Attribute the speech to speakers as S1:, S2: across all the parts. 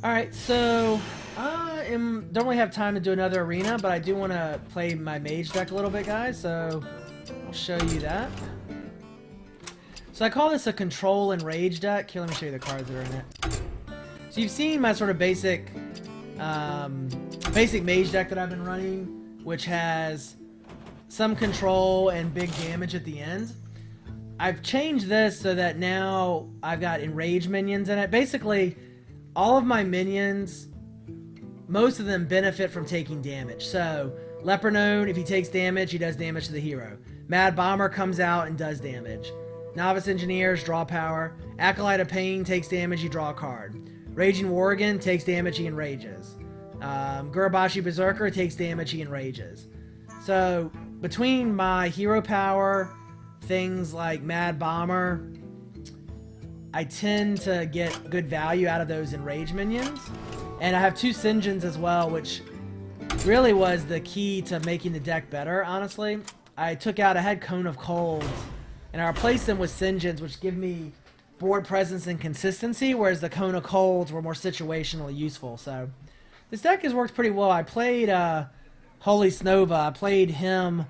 S1: Alright, so I don't really have time to do another arena, but I do want to play my Mage deck a little bit, guys, so I'll show you that. So I call this a Control and Rage deck. Here, let me show you the cards that are in it. So you've seen my sort of basic Mage deck that I've been running, which has some control and big damage at the end. I've changed this so that now I've got Enrage minions in it. Basically, all of my minions, most of them benefit from taking damage. So, Leopardone, if he takes damage, he does damage to the hero. Mad Bomber comes out and does damage. Novice Engineers, draw power. Acolyte of Pain takes damage, you draw a card. Raging Worgen takes damage, he enrages. Gurabashi Berserker takes damage, he enrages. So, between my hero power, things like Mad Bomber, I tend to get good value out of those Enrage minions. And I have 2 Sinjins as well, which really was the key to making the deck better, honestly. I had Cone of Colds, and I replaced them with Sinjins, which give me board presence and consistency, whereas the Cone of Colds were more situationally useful. So this deck has worked pretty well. I played Holy Snova. I played him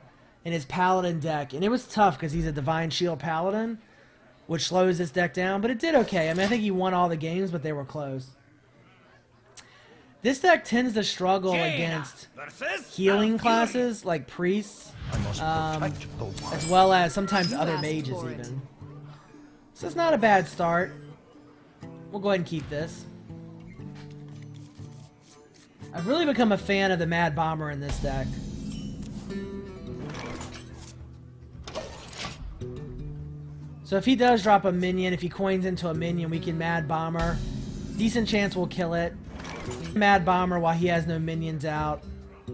S1: in his Paladin deck, and it was tough because he's a Divine Shield Paladin, which slows this deck down, but it did okay. I mean, I think he won all the games, but they were close. This deck tends to struggle against healing classes like priests, as well as sometimes other mages even. So it's not a bad start. We'll go ahead and keep this. I've really become a fan of the Mad Bomber in this deck. So if he does drop a minion, if he coins into a minion, we can Mad Bomber. Decent chance we'll kill it. Mad Bomber while he has no minions out.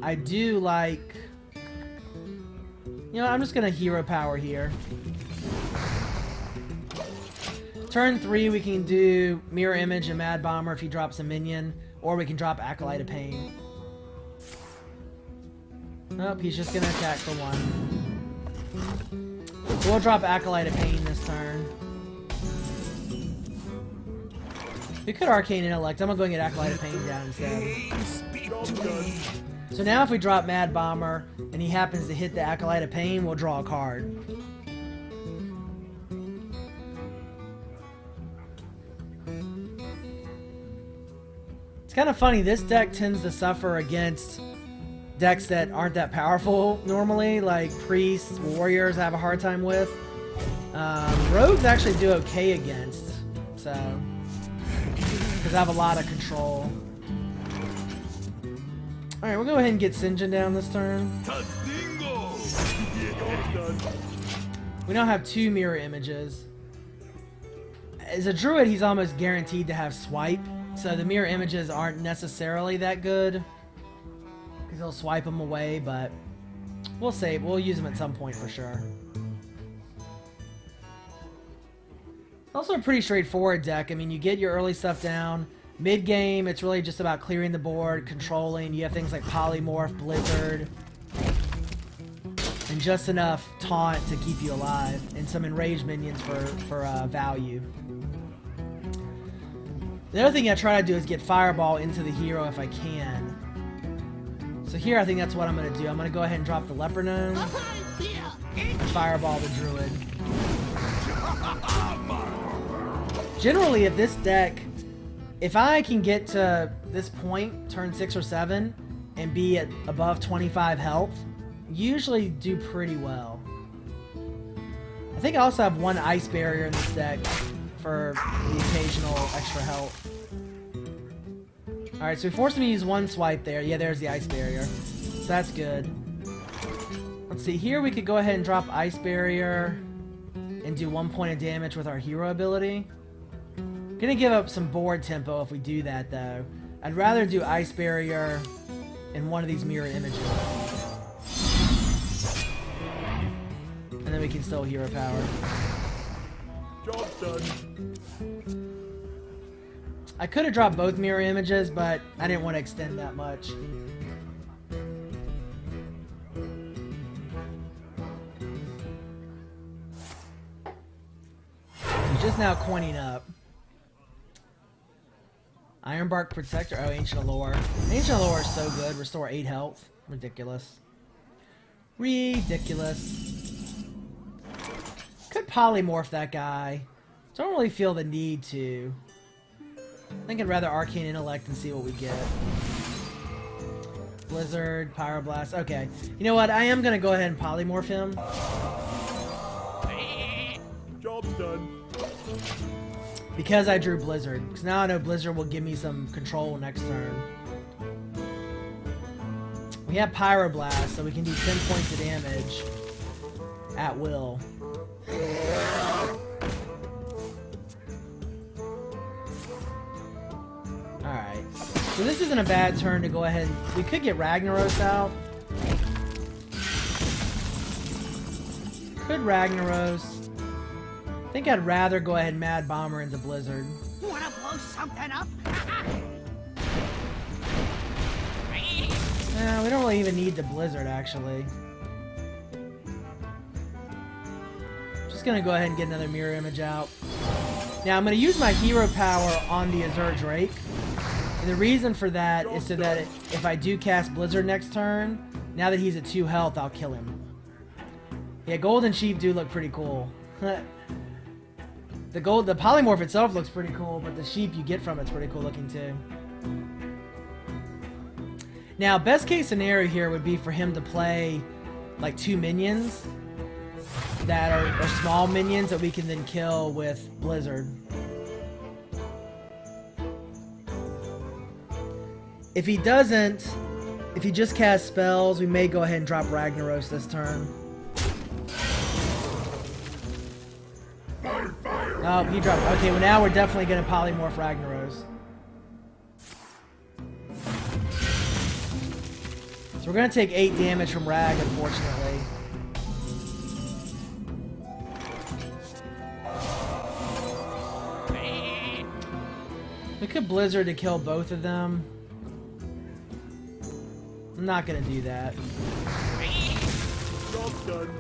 S1: I do like... You know, I'm just going to hero power here. Turn 3, we can do Mirror Image and Mad Bomber if he drops a minion. Or we can drop Acolyte of Pain. Nope, he's just going to attack for 1. So we'll drop Acolyte of Pain this turn. We could Arcane Intellect. I'm going to go and get Acolyte of Pain down instead. So now if we drop Mad Bomber and he happens to hit the Acolyte of Pain, we'll draw a card. It's kind of funny. This deck tends to suffer against decks that aren't that powerful normally, like priests, warriors I have a hard time with. Rogues actually do okay against, so because I have a lot of control. Alright, we'll go ahead and get Sinjin down this turn. We now have 2 mirror images. As a druid, he's almost guaranteed to have swipe, so the mirror images aren't necessarily that good. Because he'll swipe them away, but we'll save. We'll use them at some point for sure. It's also a pretty straightforward deck. I mean, you get your early stuff down. Mid-game, it's really just about clearing the board, controlling. You have things like Polymorph, Blizzard, and just enough taunt to keep you alive, and some enraged minions for value. The other thing I try to do is get Fireball into the hero if I can. So here I think that's what I'm going to do. I'm going to go ahead and drop the Leopardone and Fireball the Druid. Generally, if this deck, if I can get to this point, turn 6 or 7, and be at above 25 health, usually do pretty well. I think I also have 1 Ice Barrier in this deck for the occasional extra health. Alright, so we forced him to use 1 swipe there. Yeah, there's the Ice Barrier. So that's good. Let's see, here we could go ahead and drop Ice Barrier and do 1 point of damage with our hero ability. Gonna give up some board tempo if we do that, though. I'd rather do Ice Barrier in one of these mirror images. And then we can still hero power.
S2: Job done.
S1: I could have dropped both mirror images, but I didn't want to extend that much. He's just now coining up. Ironbark Protector. Oh, Ancient Allure. Ancient Allure is so good. Restore 8 health. Ridiculous. Ridiculous. Could polymorph that guy. Don't really feel the need to. I think I'd rather Arcane Intellect and see what we get. Blizzard, Pyroblast. Okay. You know what? I am going to go ahead and polymorph him.
S2: Job's done.
S1: Because I drew Blizzard. Because now I know Blizzard will give me some control next turn. We have Pyroblast, so we can do 10 points of damage at will. Alright. So this isn't a bad turn to go ahead. We could get Ragnaros out. Could Ragnaros. I think I'd rather go ahead and Mad Bomber into Blizzard.
S3: You wanna blow something up?
S1: We don't really even need the Blizzard, actually. Just gonna go ahead and get another Mirror Image out. Now, I'm gonna use my hero power on the Azure Drake. And the reason for that is so that if I do cast Blizzard next turn, now that he's at 2 health, I'll kill him. Yeah, Golden Sheep do look pretty cool. The polymorph itself looks pretty cool, but the sheep you get from it's pretty cool looking too. Now, best case scenario here would be for him to play like 2 minions that are small minions that we can then kill with Blizzard. If he doesn't, if he just casts spells, we may go ahead and drop Ragnaros this turn. Oh, he dropped. Okay, well now we're definitely going to polymorph Ragnaros. So we're going to take 8 damage from Rag, unfortunately. We could Blizzard to kill both of them. I'm not going to do that.
S2: Job's done.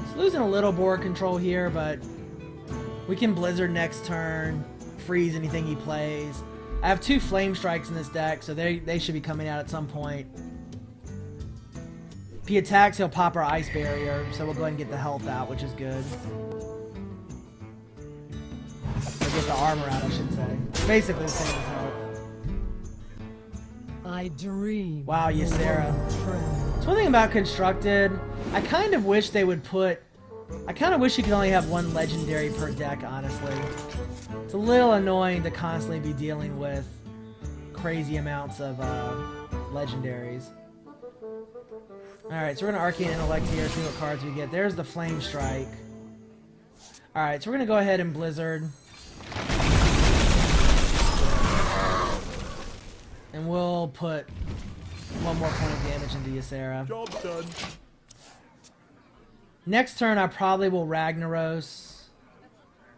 S1: It's losing a little board control here, but we can Blizzard next turn. Freeze anything he plays. I have 2 Flame Strikes in this deck, so they should be coming out at some point. If he attacks, he'll pop our Ice Barrier, so we'll go ahead and get the health out, which is good. Or get the armor out, I should say. Basically the same as health.
S3: I dream.
S1: Wow, Ysera. So one thing about Constructed, I kind of wish they would put... I kind of wish you could only have 1 legendary per deck, honestly. It's a little annoying to constantly be dealing with crazy amounts of legendaries. Alright, so we're going to Arcane Intellect here, see what cards we get. There's the Flame Strike. Alright, so we're going to go ahead and Blizzard. And we'll put 1 more point of damage into Ysera.
S2: Job's done.
S1: Next turn, I probably will Ragnaros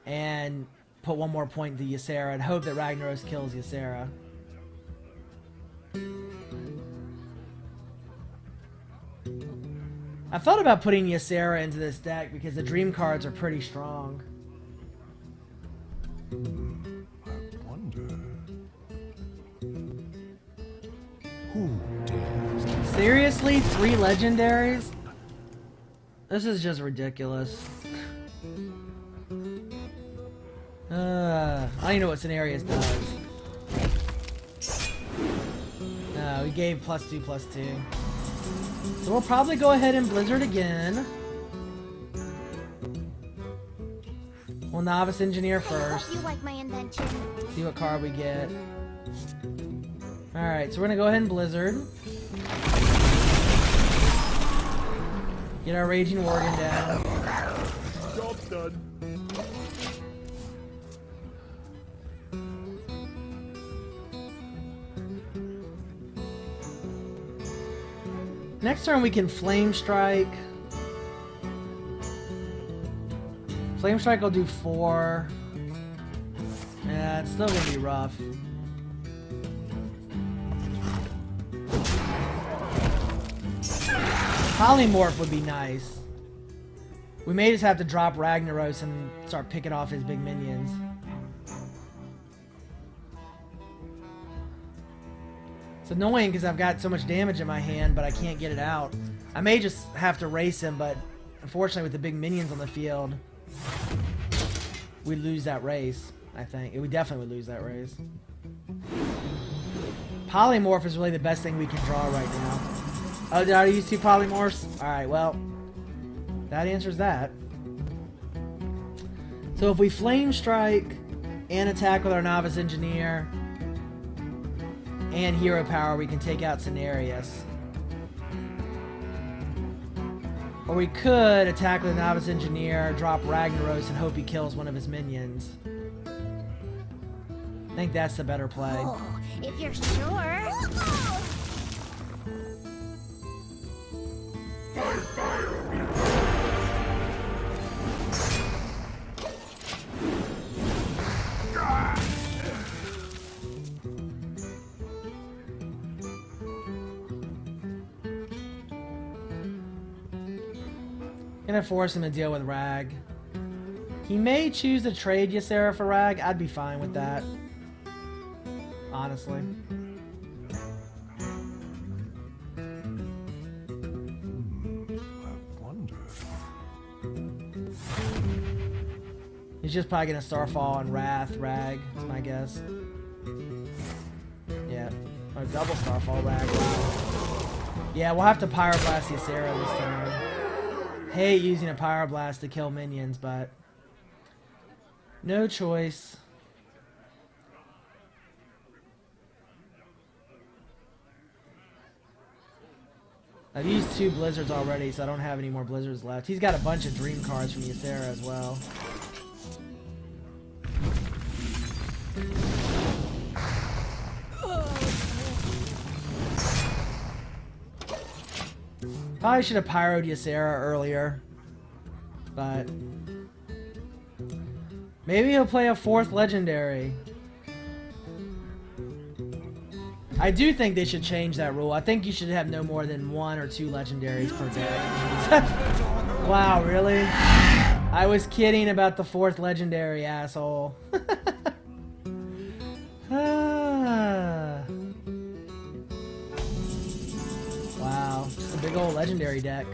S1: and put 1 more point into Ysera and hope that Ragnaros kills Ysera. I thought about putting Ysera into this deck because the dream cards are pretty strong.
S2: I wonder who dares.
S1: Seriously? 3 legendaries? This is just ridiculous. I don't even know what Scenarios does. No, we gave +2/+2. So we'll probably go ahead and Blizzard again. We'll Novice Engineer first.
S4: You like my invention?
S1: See what card we get. Alright, so we're gonna go ahead and Blizzard. Get our Raging Worgen down.
S2: Job's done.
S1: Next turn we can Flame Strike. Flame Strike will do 4. Yeah, it's still gonna be rough. Polymorph would be nice. We may just have to drop Ragnaros and start picking off his big minions. It's annoying because I've got so much damage in my hand, but I can't get it out. I may just have to race him, but unfortunately with the big minions on the field, we lose that race, I think. We definitely would lose that race. Polymorph is really the best thing we can draw right now. Oh, did I use 2 polymorphs? Alright, well, that answers that. So if we Flame Strike and attack with our Novice Engineer and Hero Power, we can take out Cenarius. Or we could attack with a Novice Engineer, drop Ragnaros, and hope he kills one of his minions. I think that's the better play.
S4: Oh, if you're sure.
S1: Gonna force him to deal with Rag. He may choose to trade Ysera for Rag. I'd be fine with that. Honestly.
S2: I wonder.
S1: He's just probably gonna Starfall and Wrath Rag, is my guess. Yeah. Or double Starfall Rag. Wow. Yeah, we'll have to Pyroblast Ysera this time. Hate using a Pyroblast to kill minions, but no choice. I've used 2 Blizzards already, so I don't have any more Blizzards left. He's got a bunch of Dream cards from Ysera as well. Probably should have pyroed Ysera earlier, but maybe he'll play a 4th legendary. I do think they should change that rule. I think you should have no more than 1 or 2 legendaries per deck. Wow, really? I was kidding about the 4th legendary, asshole. Wow, just a big old legendary deck.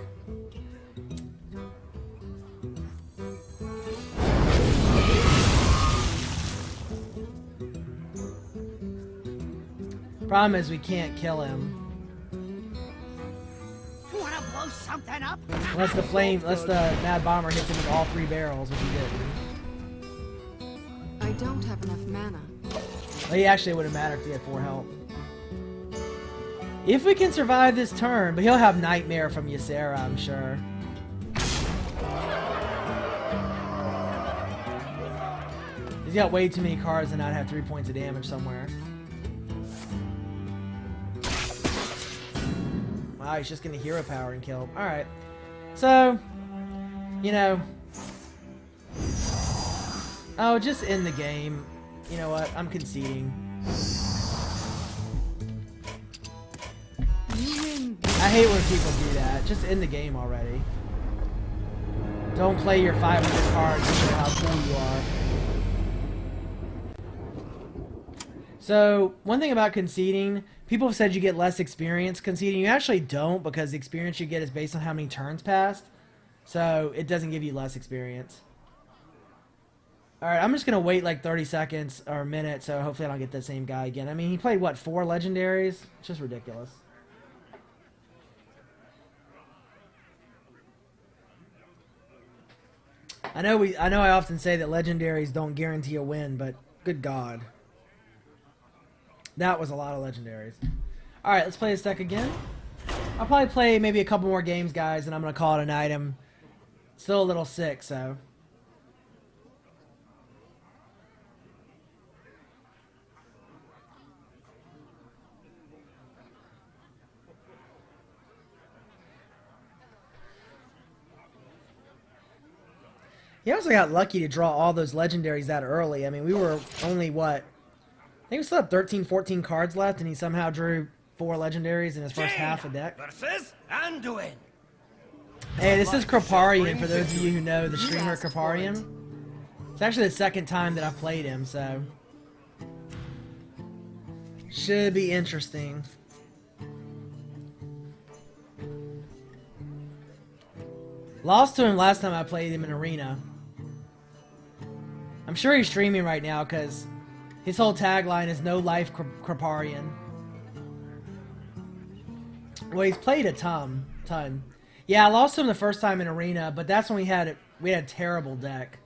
S1: Problem is we can't kill him.
S3: Wanna blow something up?
S1: Unless the Mad Bomber hits him with all 3 barrels, which he didn't.
S5: I don't have enough mana.
S1: Well, he actually would have mattered if he had 4 health. If we can survive this turn, but he'll have Nightmare from Ysera, I'm sure. He's got way too many cards to not have 3 points of damage somewhere. Wow, he's just gonna Hero Power and kill him. Alright. So, you know. Oh, just end the game. You know what? I'm conceding. I hate when people do that. Just end the game already. Don't play your 500 cards to show how cool you are. So, one thing about conceding, people have said you get less experience conceding. You actually don't, because the experience you get is based on how many turns passed. So, it doesn't give you less experience. Alright, I'm just going to wait like 30 seconds or a minute, so hopefully I don't get the same guy again. I mean, he played, what, 4 legendaries? It's just ridiculous. I know I often say that legendaries don't guarantee a win, but good God. That was a lot of legendaries. Alright, let's play this deck again. I'll probably play maybe a couple more games, guys, and I'm going to call it a night. I'm still a little sick, so. He also got lucky to draw all those legendaries that early. I mean, we were only, what? I think we still had 13, 14 cards left, and he somehow drew 4 legendaries in his first half of deck.
S3: Versus Anduin.
S1: Hey, this is Kriparian, for those of you who know the streamer Kriparian. It's actually the second time that I've played him, so... should be interesting. Lost to him last time I played him in Arena. I'm sure he's streaming right now, because his whole tagline is No Life Kriparian. Well, he's played a ton. Yeah, I lost to him the first time in Arena, but that's when we had a terrible deck.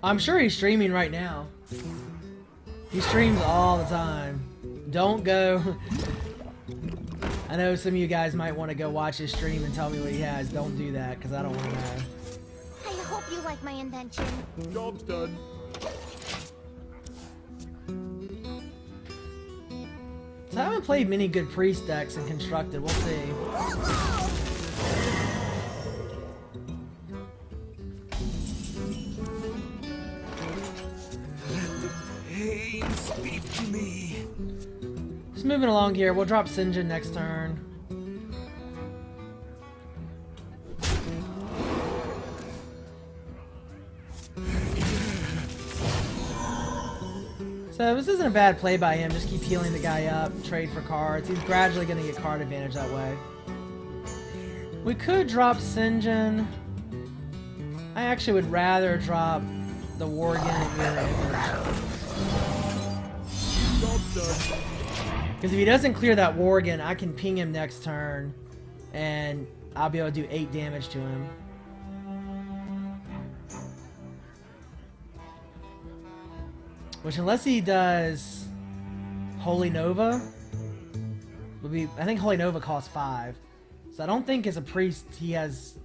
S1: I'm sure he's streaming right now. He streams all the time. Don't go... I know some of you guys might want to go watch his stream and tell me what he has. Don't do that, because I don't want to know.
S4: I hope you like my invention.
S2: Job's done.
S1: So I haven't played many good priest decks in Constructed. We'll see.
S6: Hey, speak to me.
S1: Just moving along here. We'll drop Sinjin next turn. So this isn't a bad play by him. Just keep healing the guy up, trade for cards. He's gradually going to get card advantage that way. We could drop Sinjin. I actually would rather drop the Worgen and Mirror Image.
S2: Job's done.
S1: Because if he doesn't clear that Worgen, I can ping him next turn, and I'll be able to do 8 damage to him. Which, unless he does Holy Nova, would be. I think Holy Nova costs 5, so I don't think as a priest he has.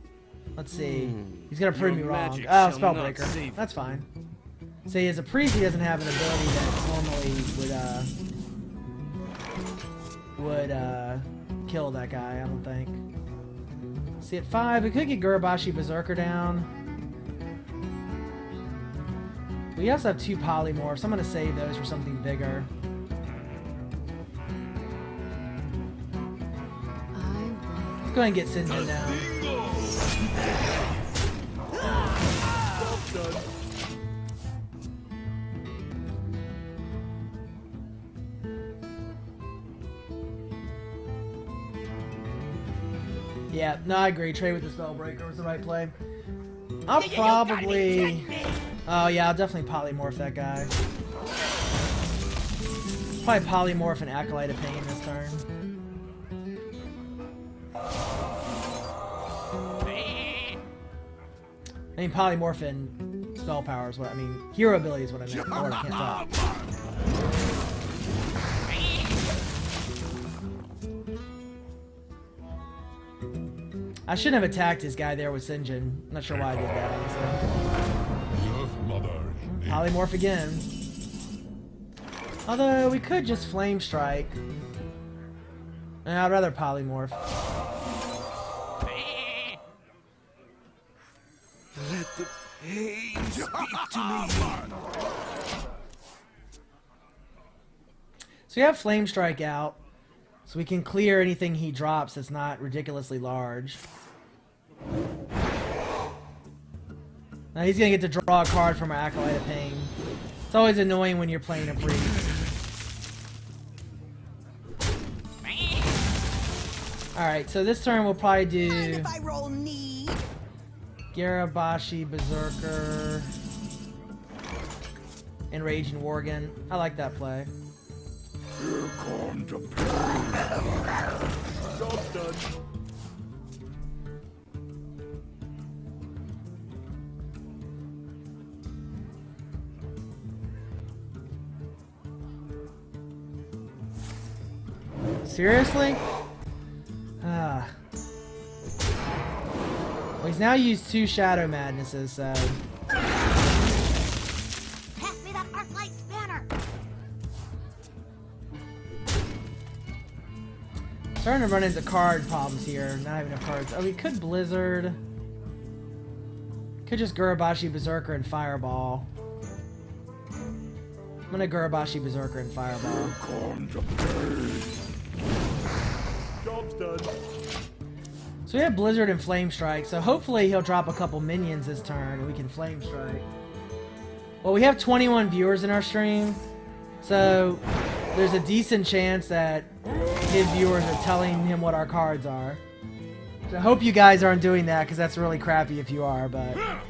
S1: Let's see. He's gonna prove me
S6: Your
S1: wrong.
S6: magic
S1: Oh,
S6: shall not
S1: Spellbreaker.
S6: save
S1: That's fine. See, as a priest, he doesn't have an ability that normally would kill that guy. I don't think. See, at 5, we could get Gurabashi Berserker down. We also have 2 polymorphs. I'm gonna save those for something bigger. Let's go ahead and get Sinjin down.
S2: Job's done.
S1: Yeah, no, I agree. Trade with the Spellbreaker was the right play. I'll probably... Oh yeah, I'll definitely polymorph that guy. Probably polymorph an Acolyte of Pain this turn. I mean, polymorph and spell power is what I mean. Hero ability is what I meant. Lord, I can't talk. I shouldn't have attacked this guy there with Sinjin. Not sure why I did that, honestly.
S2: The Earth Mother.
S1: Polymorph again. Although, we could just Flame Strike. I'd rather polymorph.
S6: Let the pain speak to me.
S1: So we have Flame Strike out. So we can clear anything he drops that's not ridiculously large. Now he's gonna get to draw a card from our Acolyte of Pain. It's always annoying when you're playing a priest. Alright, so this turn we'll probably do
S3: If I roll need.
S1: Garabashi, Berserker, and Raging Worgen. I like that play.
S2: Job's done.
S1: Seriously? Ah. Well, he's now used 2 Shadow Madnesses, so...
S3: Pass me that Arclight spanner.
S1: Starting to run into card problems here. Not having enough cards. Oh, we could Blizzard. Could just Gurabashi Berserker and Fireball. I'm gonna Gurabashi Berserker and Fireball.
S2: Job's done.
S1: So we have Blizzard and Flame Strike, so hopefully he'll drop a couple minions this turn and we can Flame Strike. Well, we have 21 viewers in our stream, so there's a decent chance that his viewers are telling him what our cards are. So I hope you guys aren't doing that, because that's really crappy if you are, but...
S4: I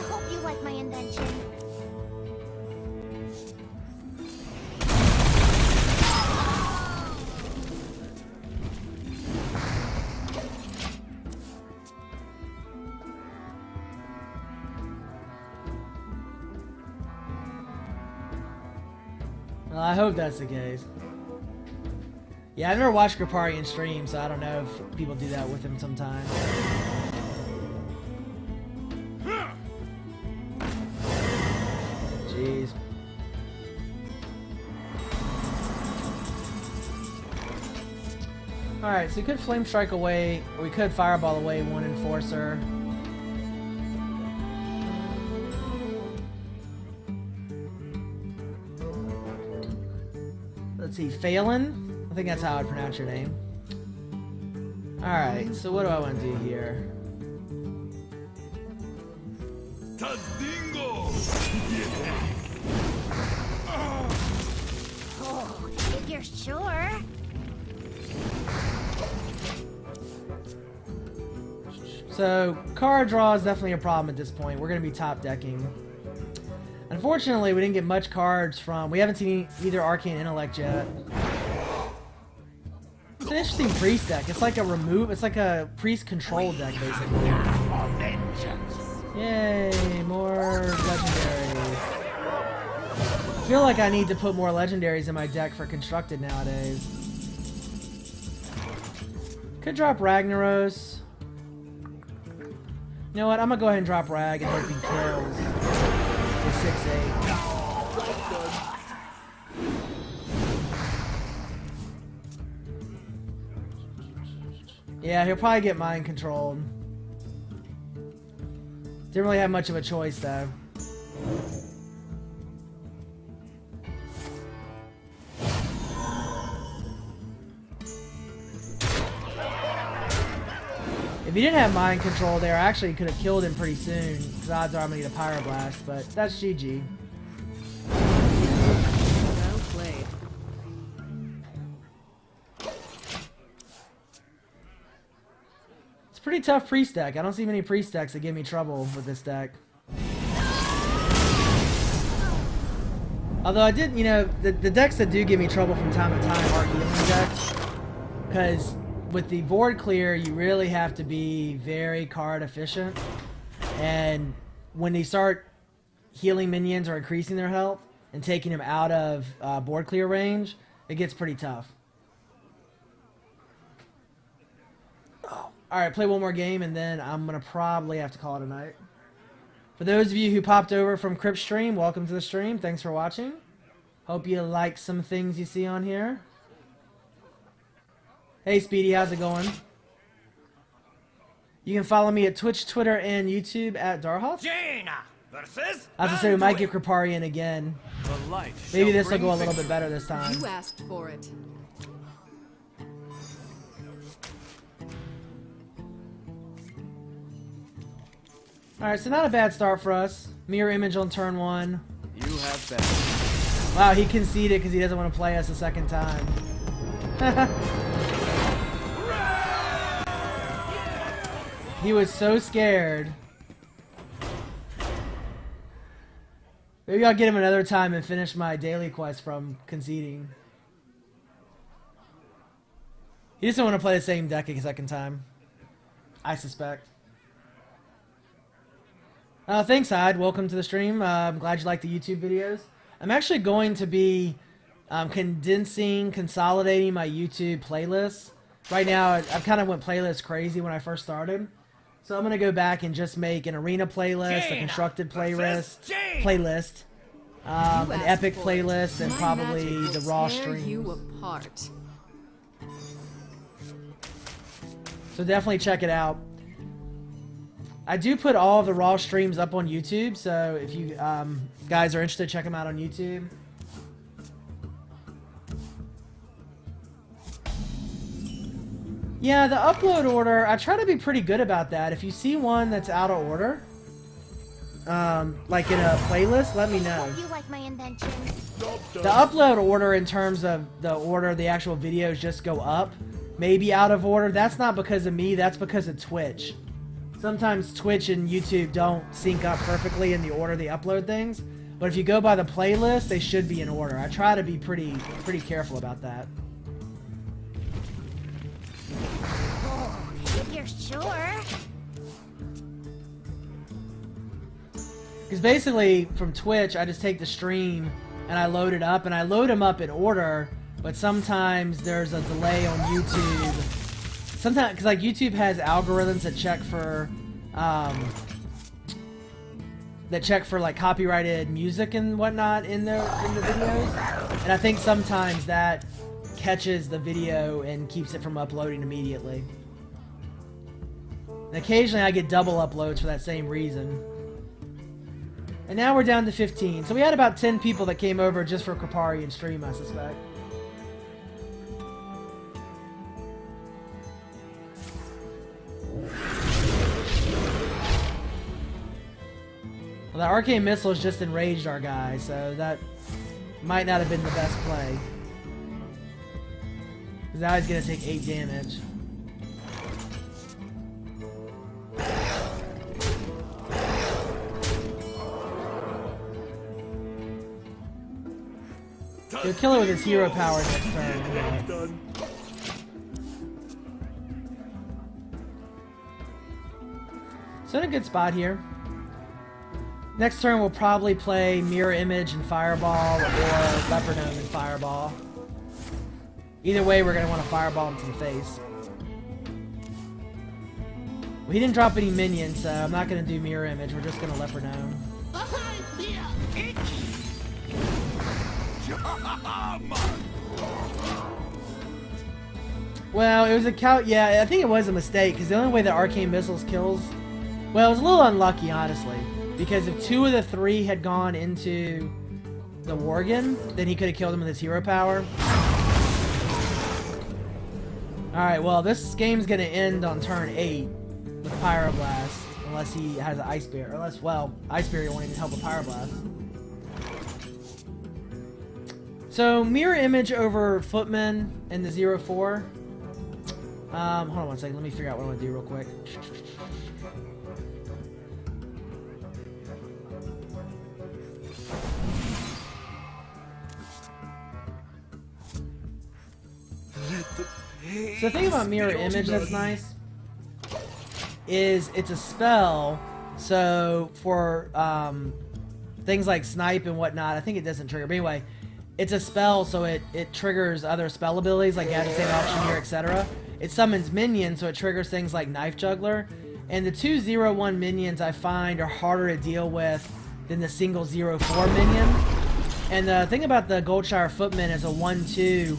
S4: hope you like my invention.
S1: Well, I hope that's the case. Yeah, I've never watched Kriparian stream, so I don't know if people do that with him sometimes. Jeez. Alright, so we could Flame Strike away, or we could Fireball away one Enforcer. Let's see, Phelan? I think that's how I'd pronounce your name. Alright, so what do I want to do here?
S2: Tadingo!
S4: Oh, if you're sure.
S1: So, card draw is definitely a problem at this point. We're going to be top decking. Unfortunately, we didn't get much cards from... We haven't seen either Arcane Intellect yet. It's an interesting priest deck. It's like a remove... It's like a priest control deck, basically. Yay, more legendaries. I feel like I need to put more legendaries in my deck for constructed nowadays. Could drop Ragnaros. You know what? I'm gonna go ahead and drop Rag and hope he kills the 6/8. Yeah, he'll probably get mind controlled. Didn't really have much of a choice though. If he didn't have mind control there, I actually could have killed him pretty soon, because odds are I'm going to need a Pyroblast, but that's GG.
S5: Well played.
S1: It's a pretty tough priest deck. I don't see many priest decks that give me trouble with this deck. Although I did, you know, the decks that do give me trouble from time to time are healing decks, because with the board clear, you really have to be very card efficient, and when they start healing minions or increasing their health and taking them out of board clear range, it gets pretty tough. Oh. Alright, play one more game and then I'm going to probably have to call it a night. For those of you who popped over from Crypt Stream, welcome to the stream. Thanks for watching. Hope you like some things you see on here. Hey Speedy, how's it going? You can follow me at Twitch, Twitter, and YouTube at Darhoff.
S6: Jaina versus
S1: As I say, we might get Kriparian again.
S6: The light
S1: Maybe
S6: shall
S1: this will
S6: bring
S1: go a little
S6: victory.
S1: bit better this time.
S5: You asked for it.
S1: Alright, so not a bad start for us. Mirror image on turn 1.
S6: You have better.
S1: Wow, he conceded because he doesn't want to play us a second time. He was so scared. Maybe I'll get him another time and finish my daily quest from conceding. He just don't want to play the same deck a second time. I suspect. Thanks, Hyde. Welcome to the stream. I'm glad you like the YouTube videos. I'm actually going to be consolidating my YouTube playlists. Right now, I kind of went playlist crazy when I first started. So I'm gonna go back and just make an arena playlist, a constructed playlist, an
S5: You
S1: epic
S5: asked for it.
S1: playlist, and
S5: My
S1: probably
S5: magic
S1: the
S5: will
S1: raw
S5: tear
S1: streams.
S5: you apart.
S1: So definitely check it out. I do put all of the raw streams up on YouTube, so if you guys are interested, check them out on YouTube. Yeah, the upload order, I try to be pretty good about that. If you see one that's out of order, like in a playlist, let me know.
S4: Hope you like my invention.
S2: Job's done.
S1: The upload order in terms of the order the actual videos just go up, maybe out of order. That's not because of me, that's because of Twitch. Sometimes Twitch and YouTube don't sync up perfectly in the order they upload things, but if you go by the playlist, they should be in order. I try to be pretty careful about that.
S4: Oh, if you're sure.
S1: Because basically, from Twitch, I just take the stream and I load it up, and I load them up in order, but sometimes there's a delay on YouTube. Sometimes, because like YouTube has algorithms that check for like copyrighted music and whatnot in the videos, and I think sometimes that catches the video and keeps it from uploading immediately. And occasionally I get double uploads for that same reason. And now we're down to 15. So we had about 10 people that came over just for Kripparrian stream, I suspect. Well, the arcane missile has just enraged our guy, so that might not have been the best play. Because now he's going to take 8 damage. He'll kill it with his hero power next turn. Anyway.
S2: Done.
S1: So in a good spot here. Next turn we'll probably play Mirror Image and Fireball, or Leopard Gnome and Fireball. Either way, we're going to want to Fireball him to the face. Well, he didn't drop any minions, so I'm not going to do Mirror Image. We're just going to Leopard Gnome. Well, it was a yeah, I think it was a mistake, because the only way that Arcane Missiles kills... Well, it was a little unlucky, honestly. Because if 2 of the 3 had gone into the Worgen, then he could have killed him with his hero power. Alright, well, this game's going to end on turn 8 with Pyroblast. Unless he has an Ice Barrier. Unless, well, Ice Barrier won't even help with Pyroblast. So, Mirror Image over Footman in the 0-4. Hold on one second. Let me figure out what I want to do real quick. So the thing about Mirror Image that's nice is it's a spell, so for things like Snipe and whatnot, I think it doesn't trigger, but anyway, it's a spell, so it triggers other spell abilities like Agitated Auctioneer, etc. It summons minions, so it triggers things like Knife Juggler, and the 2/0/1 minions I find are harder to deal with than the single 0/4 minion. And the thing about the Goldshire Footman is a 1/2.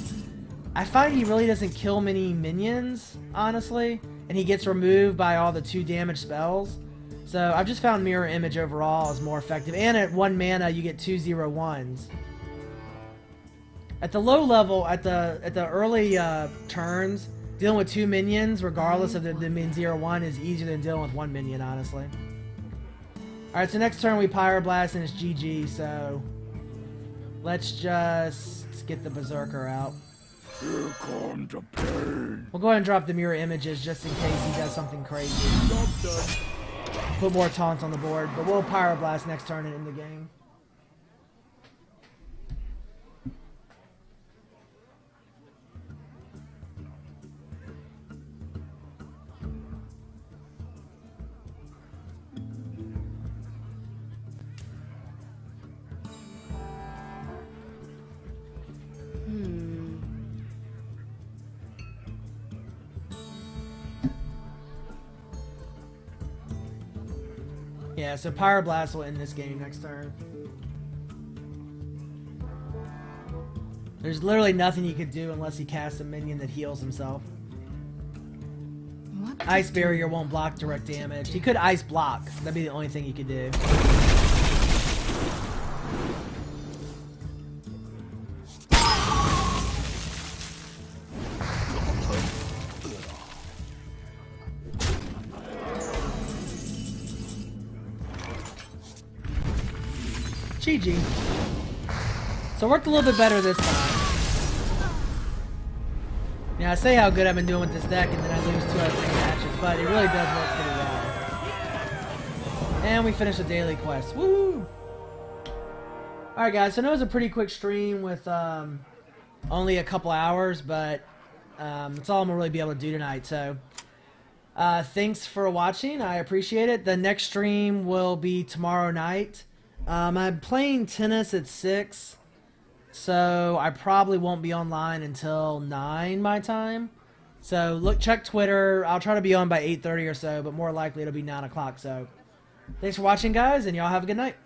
S1: I find he really doesn't kill many minions, honestly, and he gets removed by all the 2 damage spells. So I've just found Mirror Image overall is more effective, and at 1 mana you get 2 0/1s. At the low level, at the early turns, dealing with 2 minions, regardless of them being 0/1, is easier than dealing with 1 minion, honestly. Alright, so next turn we Pyroblast and it's GG, so let's just get the Berserker out.
S6: Here comes the pain.
S1: We'll go ahead and drop the Mirror Images just in case he does something crazy.
S2: Job's done.
S1: Put more taunts on the board, but we'll Pyroblast next turn and end the game. Yeah, so Pyroblast will end this game next turn. There's literally nothing he could do unless he casts a minion that heals himself.
S5: What
S1: Ice Barrier won't block direct damage. He could Ice Block. That'd be the only thing he could do. GG. So it worked a little bit better this time. Yeah, I say how good I've been doing with this deck, and then I lose 2 out of 3 matches, but it really does work pretty well. And we finished the daily quest. Woo! Alright guys, so I know it was a pretty quick stream with only a couple hours, but that's all I'm going to really be able to do tonight. So thanks for watching. I appreciate it. The next stream will be tomorrow night. I'm playing tennis at 6, so I probably won't be online until 9 my time. So check Twitter. I'll try to be on by 8:30 or so, but more likely it'll be 9 o'clock. So thanks for watching, guys, and y'all have a good night.